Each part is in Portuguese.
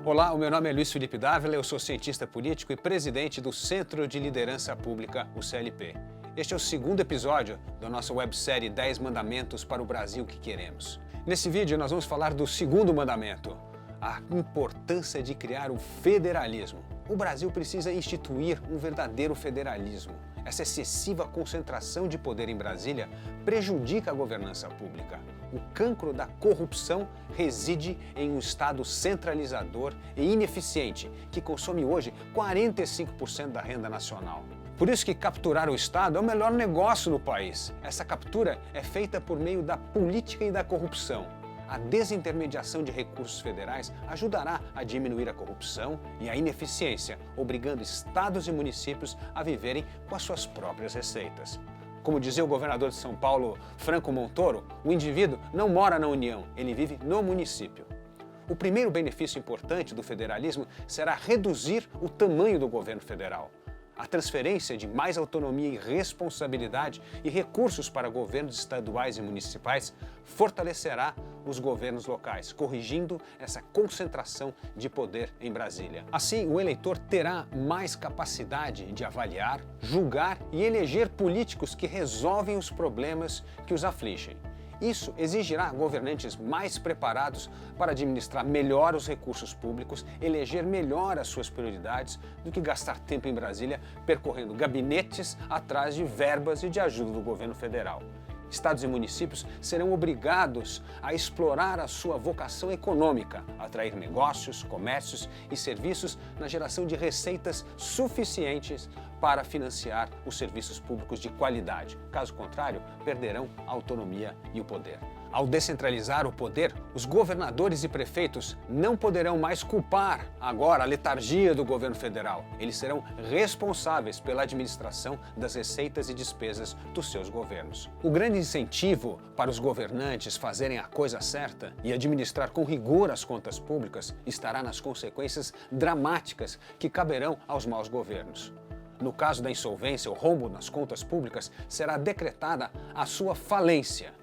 Olá, o meu nome é Luiz Felipe Dávila, eu sou cientista político e presidente do Centro de Liderança Pública, o CLP. Este é o segundo episódio da nossa websérie 10 Mandamentos para o Brasil que Queremos. Nesse vídeo nós vamos falar do segundo mandamento, a importância de criar o federalismo. O Brasil precisa instituir um verdadeiro federalismo. Essa excessiva concentração de poder em Brasília prejudica a governança pública. O cancro da corrupção reside em um Estado centralizador e ineficiente, que consome hoje 45% da renda nacional. Por isso que capturar o Estado é o melhor negócio no país. Essa captura é feita por meio da política e da corrupção. A desintermediação de recursos federais ajudará a diminuir a corrupção e a ineficiência, obrigando estados e municípios a viverem com as suas próprias receitas. Como dizia o governador de São Paulo, Franco Montoro, o indivíduo não mora na União, ele vive no município. O primeiro benefício importante do federalismo será reduzir o tamanho do governo federal. A transferência de mais autonomia e responsabilidade e recursos para governos estaduais e municipais fortalecerá os governos locais, corrigindo essa concentração de poder em Brasília. Assim, o eleitor terá mais capacidade de avaliar, julgar e eleger políticos que resolvem os problemas que os afligem. Isso exigirá governantes mais preparados para administrar melhor os recursos públicos, eleger melhor as suas prioridades, do que gastar tempo em Brasília percorrendo gabinetes atrás de verbas e de ajuda do governo federal. Estados e municípios serão obrigados a explorar a sua vocação econômica, atrair negócios, comércios e serviços na geração de receitas suficientes para financiar os serviços públicos de qualidade. Caso contrário, perderão a autonomia e o poder. Ao descentralizar o poder, os governadores e prefeitos não poderão mais culpar agora a letargia do governo federal. Eles serão responsáveis pela administração das receitas e despesas dos seus governos. O grande incentivo para os governantes fazerem a coisa certa e administrar com rigor as contas públicas estará nas consequências dramáticas que caberão aos maus governos. No caso da insolvência ou rombo nas contas públicas, será decretada a sua falência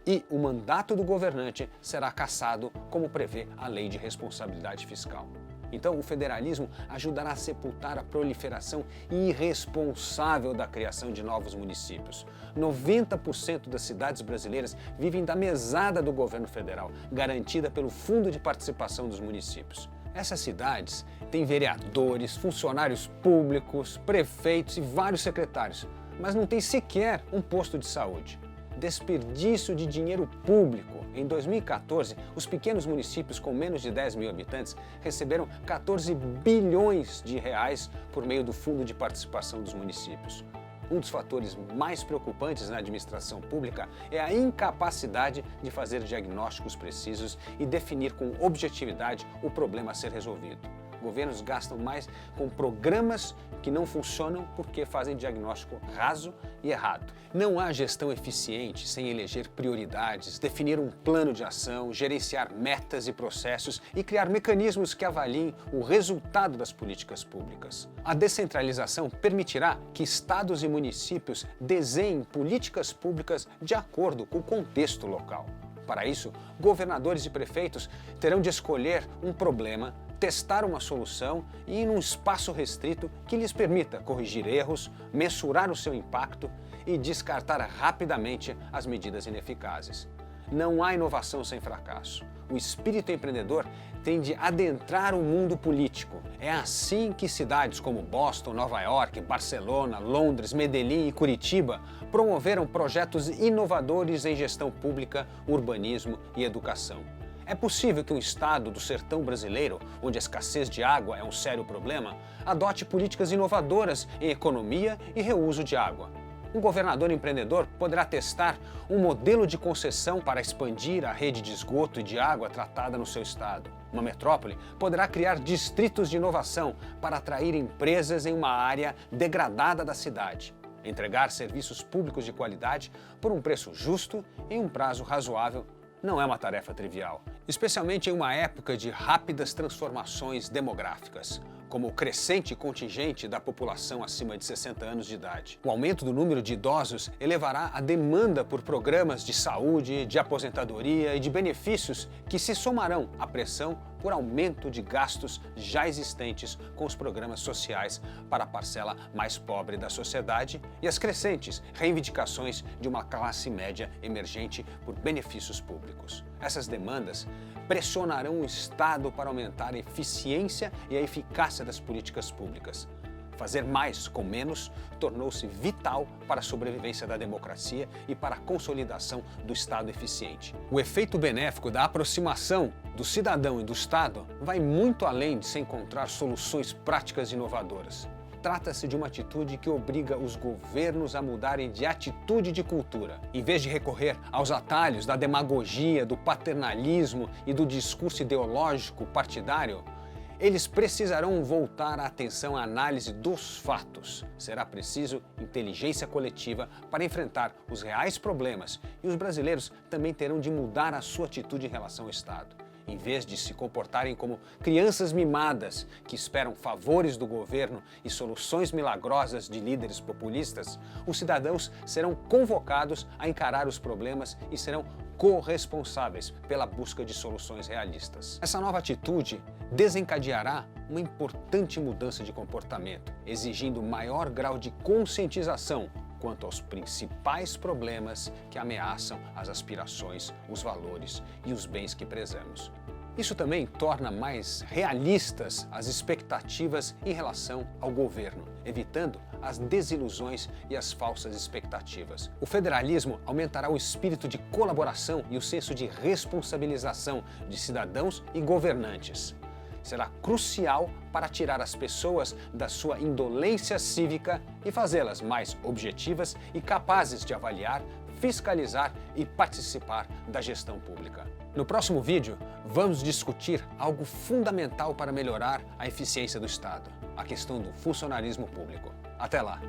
e o mandato do governante será cassado, como prevê a Lei de Responsabilidade Fiscal. Então, o federalismo ajudará a sepultar a proliferação irresponsável da criação de novos municípios. 90% das cidades brasileiras vivem da mesada do governo federal, garantida pelo Fundo de Participação dos Municípios. Essas cidades têm vereadores, funcionários públicos, prefeitos e vários secretários, mas não têm sequer um posto de saúde. Desperdício de dinheiro público. Em 2014, os pequenos municípios com menos de 10 mil habitantes receberam 14 bilhões de reais por meio do Fundo de Participação dos Municípios. Um dos fatores mais preocupantes na administração pública é a incapacidade de fazer diagnósticos precisos e definir com objetividade o problema a ser resolvido. Governos gastam mais com programas que não funcionam porque fazem diagnóstico raso e errado. Não há gestão eficiente sem eleger prioridades, definir um plano de ação, gerenciar metas e processos e criar mecanismos que avaliem o resultado das políticas públicas. A descentralização permitirá que estados e municípios desenhem políticas públicas de acordo com o contexto local. Para isso, governadores e prefeitos terão de escolher um problema, testar uma solução e ir num espaço restrito que lhes permita corrigir erros, mensurar o seu impacto e descartar rapidamente as medidas ineficazes. Não há inovação sem fracasso. O espírito empreendedor tem de adentrar o mundo político. É assim que cidades como Boston, Nova York, Barcelona, Londres, Medellín e Curitiba promoveram projetos inovadores em gestão pública, urbanismo e educação. É possível que um estado do sertão brasileiro, onde a escassez de água é um sério problema, adote políticas inovadoras em economia e reuso de água. Um governador empreendedor poderá testar um modelo de concessão para expandir a rede de esgoto e de água tratada no seu estado. Uma metrópole poderá criar distritos de inovação para atrair empresas em uma área degradada da cidade. Entregar serviços públicos de qualidade por um preço justo e um prazo razoável não é uma tarefa trivial, especialmente em uma época de rápidas transformações demográficas, como o crescente contingente da população acima de 60 anos de idade. O aumento do número de idosos elevará a demanda por programas de saúde, de aposentadoria e de benefícios que se somarão à pressão por aumento de gastos já existentes com os programas sociais para a parcela mais pobre da sociedade e as crescentes reivindicações de uma classe média emergente por benefícios públicos. Essas demandas pressionarão o Estado para aumentar a eficiência e a eficácia das políticas públicas. Fazer mais com menos tornou-se vital para a sobrevivência da democracia e para a consolidação do Estado eficiente. O efeito benéfico da aproximação do cidadão e do Estado vai muito além de se encontrar soluções práticas e inovadoras. Trata-se de uma atitude que obriga os governos a mudarem de atitude de cultura. Em vez de recorrer aos atalhos da demagogia, do paternalismo e do discurso ideológico partidário, eles precisarão voltar a atenção à análise dos fatos. Será preciso inteligência coletiva para enfrentar os reais problemas e os brasileiros também terão de mudar a sua atitude em relação ao Estado. Em vez de se comportarem como crianças mimadas que esperam favores do governo e soluções milagrosas de líderes populistas, os cidadãos serão convocados a encarar os problemas e serão corresponsáveis pela busca de soluções realistas. Essa nova atitude desencadeará uma importante mudança de comportamento, exigindo maior grau de conscientização quanto aos principais problemas que ameaçam as aspirações, os valores e os bens que prezamos. Isso também torna mais realistas as expectativas em relação ao governo, evitando as desilusões e as falsas expectativas. O federalismo aumentará o espírito de colaboração e o senso de responsabilização de cidadãos e governantes. Será crucial para tirar as pessoas da sua indolência cívica e fazê-las mais objetivas e capazes de avaliar, fiscalizar e participar da gestão pública. No próximo vídeo, vamos discutir algo fundamental para melhorar a eficiência do Estado, a questão do funcionarismo público. Até lá!